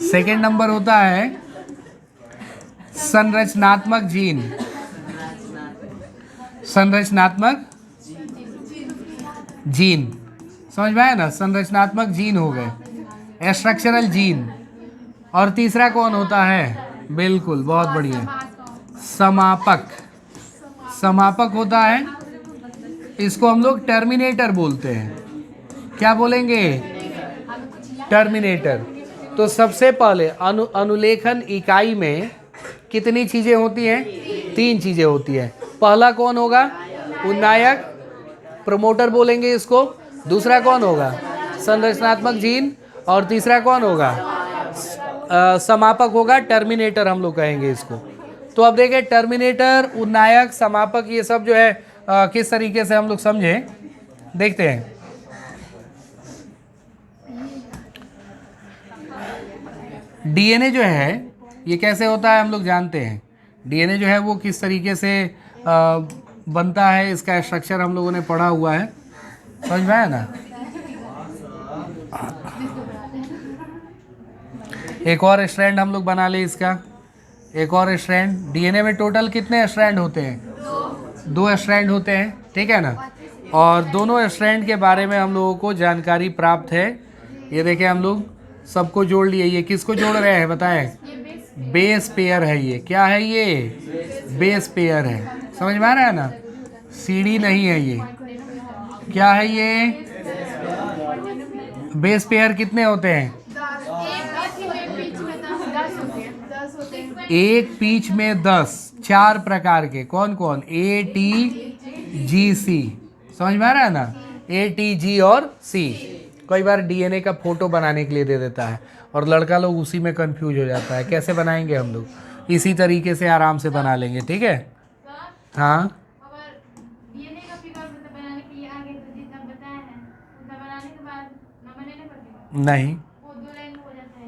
Speaker 1: सेकंड नंबर होता है संरचनात्मक जीन। संरचनात्मक जीन, समझ में आया ना? संरचनात्मक जीन हो गए, स्ट्रक्चरल जीन। और तीसरा कौन होता है? बिल्कुल, बहुत बढ़िया, समापक। समापक होता है, इसको हम लोग टर्मिनेटर बोलते हैं। क्या बोलेंगे? टर्मिनेटर। तो सबसे पहले अनुलेखन इकाई में कितनी चीज़ें होती हैं? 3 चीज़ें होती हैं। पहला कौन होगा? उन्नायक, प्रमोटर बोलेंगे इसको। दूसरा कौन होगा? संरचनात्मक जीन। और तीसरा कौन होगा? समापक होगा, टर्मिनेटर हम लोग कहेंगे इसको। तो अब देखें टर्मिनेटर, उन्नायक, समापक, ये सब जो है किस तरीके से हम लोग समझे, देखते हैं। डीएनए जो है ये कैसे होता है हम लोग जानते हैं। डीएनए जो है वो किस तरीके से बनता है, इसका स्ट्रक्चर हम लोगों ने पढ़ा हुआ है, समझ में आया ना। एक और स्ट्रैंड हम लोग बना ले इसका, एक और स्ट्रैंड। डीएनए में टोटल कितने स्ट्रैंड होते हैं? 2 स्ट्रैंड होते हैं, ठीक है ना। और दोनों स्ट्रैंड के बारे में हम लोगों को जानकारी प्राप्त है। ये देखें हम लोग सबको जोड़ लिए। ये किसको जोड़ रहे हैं बताएं? बेस पेयर है। ये क्या है? ये बेस पेयर है, समझ में आ रहा है ना। सीढ़ी नहीं है ये, क्या है ये? बेस पेयर कितने होते हैं? एक पीच में 10, 4 प्रकार के। कौन कौन? A, T, G, C, समझ में आ रहा है ना। A, T, G और C। कई बार डीएनए का फोटो बनाने के लिए दे देता है और लड़का लोग उसी में कंफ्यूज हो जाता है, कैसे बनाएंगे हम लोग। इसी तरीके से आराम से बना लेंगे, ठीक है। हाँ नहीं,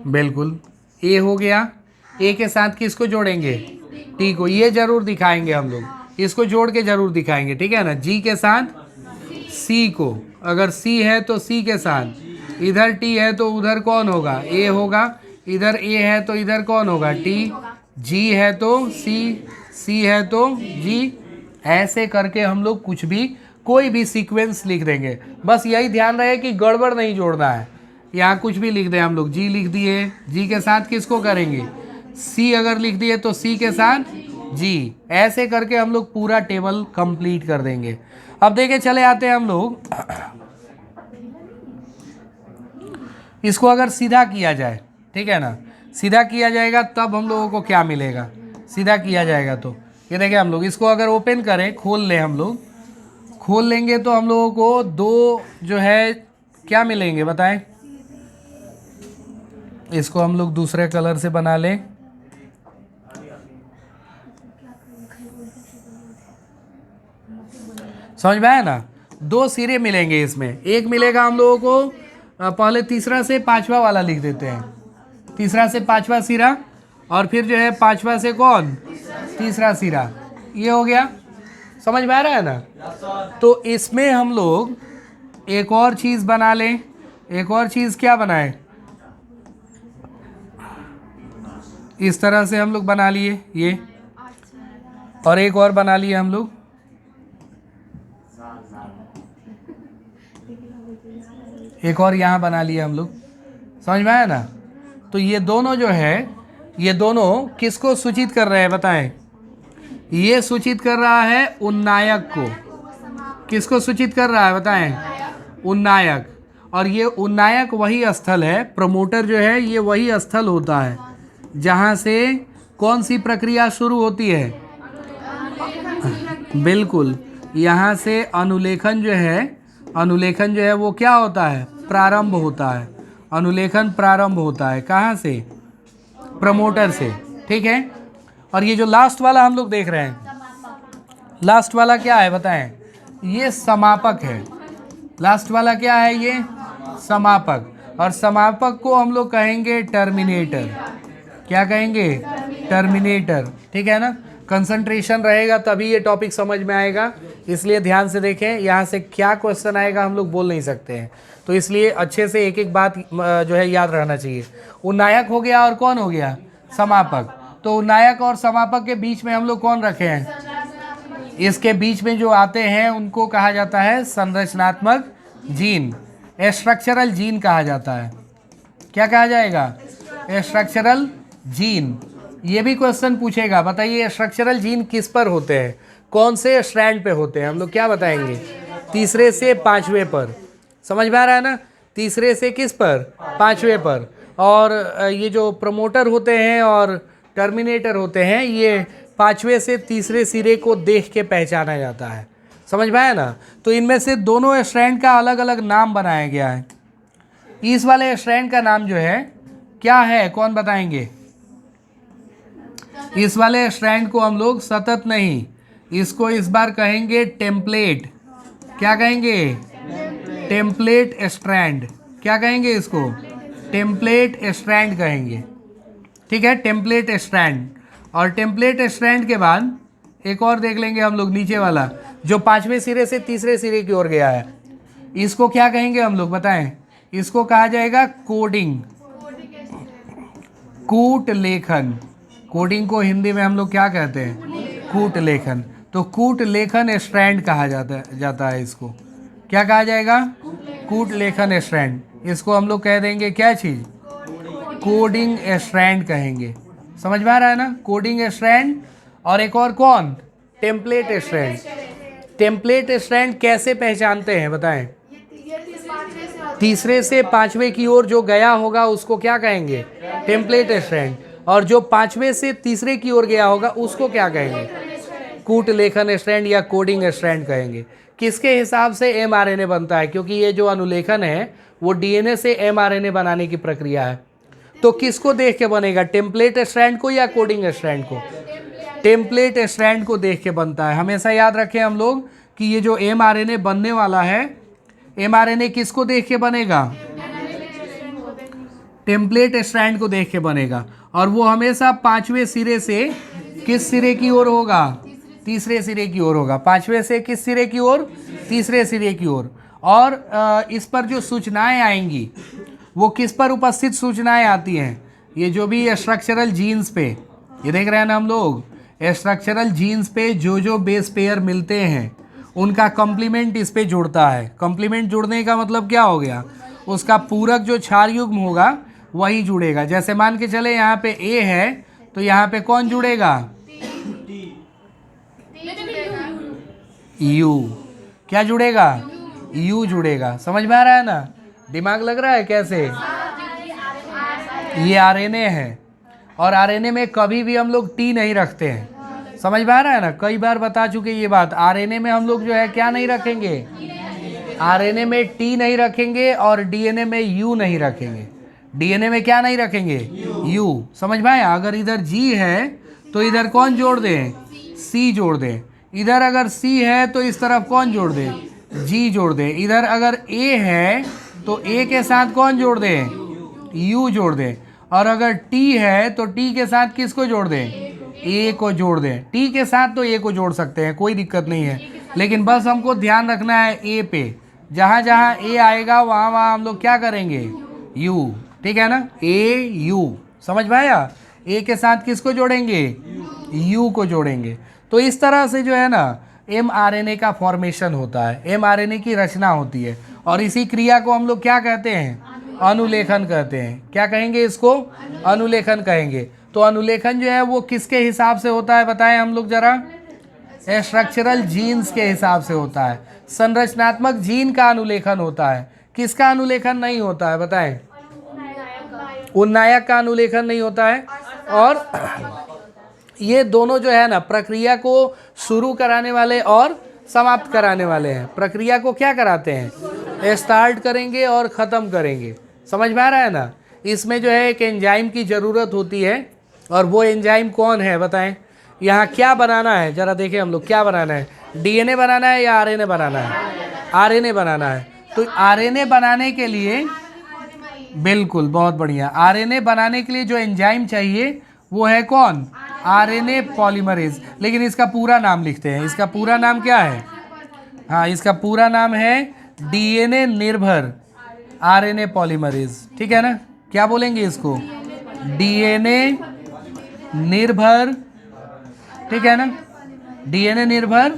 Speaker 1: बिल्कुल। ए हो गया, ए के साथ किसको जोड़ेंगे? टी को। ये जरूर दिखाएंगे हम लोग, इसको जोड़ के जरूर दिखाएंगे, ठीक है ना। जी के साथ सी को, अगर सी है तो सी के साथ, इधर टी है तो उधर कौन होगा? ए होगा। इधर ए है तो इधर कौन होगा? टी। जी है तो सी, सी है तो जी। ऐसे करके हम लोग कुछ भी, कोई भी सीक्वेंस लिख देंगे। बस यही ध्यान रहे कि गड़बड़ नहीं जोड़ना है। यहाँ कुछ भी लिख दें हम लोग, जी लिख दिए, जी के साथ किसको करेंगे? सी अगर लिख दिए तो सी के साथ जी। ऐसे करके हम लोग पूरा टेबल कंप्लीट कर देंगे। अब देखे चले आते हैं हम लोग, इसको अगर सीधा किया जाए, ठीक है ना, सीधा किया जाएगा तब हम लोगों को क्या मिलेगा? सीधा किया जाएगा तो ये देखें हम लोग, इसको अगर ओपन करें, खोल लें हम लोग, खोल लेंगे तो हम लोगों को 2 जो है क्या मिलेंगे बताएं। इसको हम लोग दूसरे कलर से बना लें। समझ में आया ना। 2 सिरे मिलेंगे इसमें। एक मिलेगा हम लोगों को, पहले तीसरा से 5वां वाला लिख देते हैं, तीसरा से 5वां सिरा, और फिर जो है 5वां से कौन? तीसरा सिरा। ये हो गया, समझ में आ रहा है ना। तो इसमें हम लोग एक और चीज़ बना लें। एक और चीज़ क्या बनाएं? इस तरह से हम लोग बना लिए ये, और एक और बना लिए हम लोग, एक और यहाँ बना लिए हम लोग। समझ में आया ना। तो ये दोनों जो है, ये दोनों किसको सूचित कर रहे हैं बताएं? ये सूचित कर रहा है उन्नायक को। किसको सूचित कर रहा है बताएं? उन्नायक। और ये उन्नायक वही स्थल है, प्रमोटर जो है ये वही स्थल होता है जहाँ से कौन सी प्रक्रिया शुरू होती है? बिल्कुल, यहाँ से अनुलेखन जो है, अनुलेखन जो है वो क्या होता है? प्रारंभ होता है। अनुलेखन प्रारंभ होता है कहाँ से? प्रमोटर से, ठीक है। और ये जो लास्ट वाला हम लोग देख रहे हैं, लास्ट वाला क्या है बताएं? ये समापक है। लास्ट वाला क्या है? ये समापक। और समापक को हम लोग कहेंगे टर्मिनेटर। क्या कहेंगे? टर्मिनेटर, ठीक है ना। कंसंट्रेशन रहेगा तभी ये टॉपिक समझ में आएगा, इसलिए ध्यान से देखें। यहाँ से क्या क्वेश्चन आएगा हम लोग बोल नहीं सकते हैं, तो इसलिए अच्छे से एक एक बात जो है याद रहना चाहिए। उन्नायक हो गया और कौन हो गया? समापक। तो उन्नायक और समापक के बीच में हम लोग कौन रखे हैं? इसके बीच में जो आते हैं उनको कहा जाता है संरचनात्मक जीन, स्ट्रक्चरल जीन कहा जाता है। क्या कहा जाएगा? Structural gene. ये भी क्वेश्चन पूछेगा, बताइए स्ट्रक्चरल जीन किस पर होते हैं, कौन से स्ट्रैंड पे होते हैं? हम लोग क्या बताएंगे? तीसरे से 5वें पर। समझ में आ रहा है ना। तीसरे से किस पर? 5वें पर। और ये जो प्रमोटर होते हैं और टर्मिनेटर होते हैं, ये 5वें से तीसरे सिरे को देख के पहचाना जाता है। समझ में आया ना। तो इनमें से दोनों स्ट्रैंड का अलग अलग नाम बनाया गया है। इस वाले स्ट्रैंड का नाम जो है क्या है, कौन बताएंगे? इस वाले स्ट्रैंड को हम लोग सतत नहीं, इसको इस बार कहेंगे टेम्पलेट। क्या कहेंगे? Template strand. क्या कहेंगे इसको? टेम्पलेट स्ट्रैंड कहेंगे। ठीक है, टेम्पलेट स्ट्रैंड। और टेम्पलेट स्ट्रैंड के बाद एक और देख लेंगे हम लोग, नीचे वाला जो 5वें सिरे से तीसरे सिरे की ओर गया है, इसको क्या कहेंगे हम लोग बताएं? इसको कहा जाएगा कोडिंग, कूट लेखन। कोडिंग को हिंदी में हम लोग क्या कहते हैं? कूट लेखन। तो कूट लेखन स्ट्रैंड कहा जाता है इसको। क्या कहा जाएगा? कूट लेखन स्ट्रैंड। इसको हम लोग कह देंगे क्या चीज़? कोडिंग स्ट्रैंड कहेंगे। समझ में आ रहा है ना? Coding strand. और एक और कौन? Template strand. टेम्पलेट स्ट्रैंड कैसे पहचानते हैं बताएं? तीसरे से 5वें की ओर जो गया होगा उसको क्या कहेंगे? Template strand. और जो 5वें से तीसरे की ओर गया होगा उसको क्या कहेंगे? कूट लेखन स्ट्रैंड या कोडिंग स्ट्रैंड कहेंगे। किसके हिसाब से mRNA बनता है? क्योंकि ये जो अनुलेखन है वो DNA से mRNA बनाने की प्रक्रिया है। तो किसको देख के बनेगा? टेम्पलेट स्ट्रैंड को या कोडिंग स्ट्रैंड को? टेम्पलेट स्ट्रैंड को देख के बनता है। हमेशा याद रखें हम लोग कि ये जो mRNA बनने वाला है, mRNA किसको देख के बनेगा? टेम्पलेट स्ट्रैंड को देख के बनेगा। और वो हमेशा 5वें सिरे से किस सिरे की ओर होगा? तीसरे सिरे की ओर होगा। 5वें से किस सिरे की ओर? तीसरे सिरे की ओर। और इस पर जो सूचनाएं आएंगी वो किस पर उपस्थित सूचनाएं आती हैं? ये जो भी स्ट्रक्चरल जीन्स पे, ये देख रहे हैं ना हम लोग, स्ट्रक्चरल जीन्स पे जो बेस पेयर मिलते हैं उनका कॉम्प्लीमेंट इस पे जुड़ता है। कॉम्प्लीमेंट जुड़ने का मतलब क्या हो गया? उसका पूरक जो क्षार युग्म होगा वही जुड़ेगा। जैसे मान के चले यहाँ पे A है तो यहाँ पे कौन जुड़ेगा? U। क्या जुड़ेगा? U जुड़ेगा। समझ में आ रहा है ना? दिमाग लग रहा है कैसे? ये RNA है और RNA में कभी भी हम लोग T नहीं रखते हैं। समझ में आ रहा है ना? कई बार बता चुके ये बात। RNA में हम लोग जो है क्या नहीं रखेंगे? RNA में T नहीं रखेंगे और DNA में U नहीं रखेंगे। DNA में क्या नहीं रखेंगे? U। समझ में आया? अगर इधर G है तो इधर कौन जोड़ दें? C जोड़ दें। इधर अगर C है तो इस तरफ कौन जोड़ दें? G जोड़ दें। इधर अगर A है तो A के साथ कौन जोड़ दें? U जोड़ दें। और अगर T है तो T के साथ किसको जोड़ दें? A को जोड़ दें। T के साथ तो A को जोड़ सकते हैं, कोई दिक्कत नहीं है, लेकिन बस हमको ध्यान रखना है A पे। जहाँ जहाँ A आएगा वहाँ वहाँ हम लोग क्या करेंगे? U। ठीक है ना? A U। समझ में आया? A के साथ किसको जोड़ेंगे? U को जोड़ेंगे। तो इस तरह से जो है ना mRNA का फॉर्मेशन होता है, mRNA की रचना होती है। और इसी क्रिया को हम लोग क्या कहते हैं? अनुलेखन कहते हैं। क्या कहेंगे इसको? अनुलेखन कहेंगे। तो अनुलेखन जो है वो किसके हिसाब से होता है बताएं हम लोग जरा? स्ट्रक्चरल जीन्स के हिसाब से होता है। संरचनात्मक जीन का अनुलेखन होता है। किसका अनुलेखन नहीं होता है बताएं? उन्नायक का अनुलेखन नहीं होता है। और ये दोनों जो है ना प्रक्रिया को शुरू कराने वाले और समाप्त कराने वाले हैं। प्रक्रिया को क्या कराते हैं? स्टार्ट करेंगे और ख़त्म करेंगे। समझ में आ रहा है ना? इसमें जो है एक एंजाइम की ज़रूरत होती है। और वो एंजाइम कौन है बताएं? यहाँ क्या बनाना है जरा देखें हम लोग। क्या बनाना है? DNA बनाना है या RNA बनाना है? RNA बनाना है। तो RNA बनाने के लिए, बिल्कुल बहुत बढ़िया, RNA बनाने के लिए जो एंजाइम चाहिए वो है कौन? RNA polymerase. लेकिन इसका पूरा नाम लिखते हैं। इसका पूरा नाम क्या है? हाँ, इसका पूरा नाम है DNA निर्भर RNA पॉलीमरेज। ठीक है ना? क्या बोलेंगे इसको? DNA निर्भर। ठीक है ना? DNA निर्भर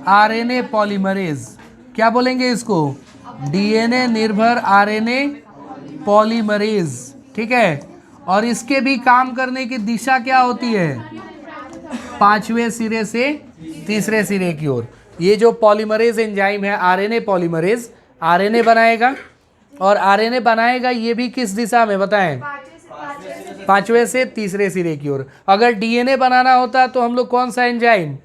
Speaker 1: RNA पॉलीमरेज। क्या बोलेंगे इसको? DNA निर्भर RNA पॉलीमरेज। ठीक है? और इसके भी काम करने की दिशा क्या होती है? 5वें सिरे से तीसरे सिरे की ओर। ये जो पॉलीमरेज एंजाइम है RNA पॉलीमरेज, RNA बनाएगा। और RNA बनाएगा ये भी किस दिशा में बताएं? 5वें से तीसरे सिरे की ओर। अगर DNA बनाना होता तो हम लोग कौन सा एंजाइम?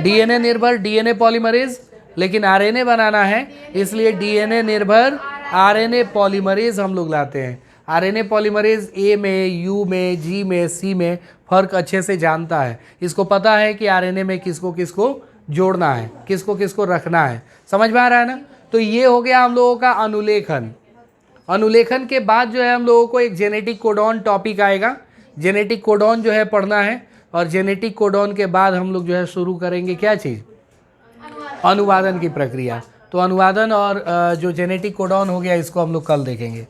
Speaker 1: DNA निर्भर DNA पॉलीमरेज। लेकिन RNA बनाना है इसलिए DNA निर्भर RNA पॉलीमरेज हम लोग लाते हैं। आरएनए पॉलीमरेज ए में, यू में, जी में, सी में फ़र्क अच्छे से जानता है। इसको पता है कि आरएनए में किसको किसको जोड़ना है, किसको किसको रखना है। समझ में आ रहा है ना? तो ये हो गया हम लोगों का अनुलेखन। अनुलेखन के बाद जो है हम लोगों को एक जेनेटिक कोडॉन टॉपिक आएगा। जेनेटिक कोडॉन जो है पढ़ना है, और जेनेटिक कोडॉन के बाद हम लोग जो है शुरू करेंगे क्या चीज़? अनुवादन की प्रक्रिया। तो अनुवादन और जो जेनेटिक कोडॉन हो गया इसको हम लोग कल देखेंगे।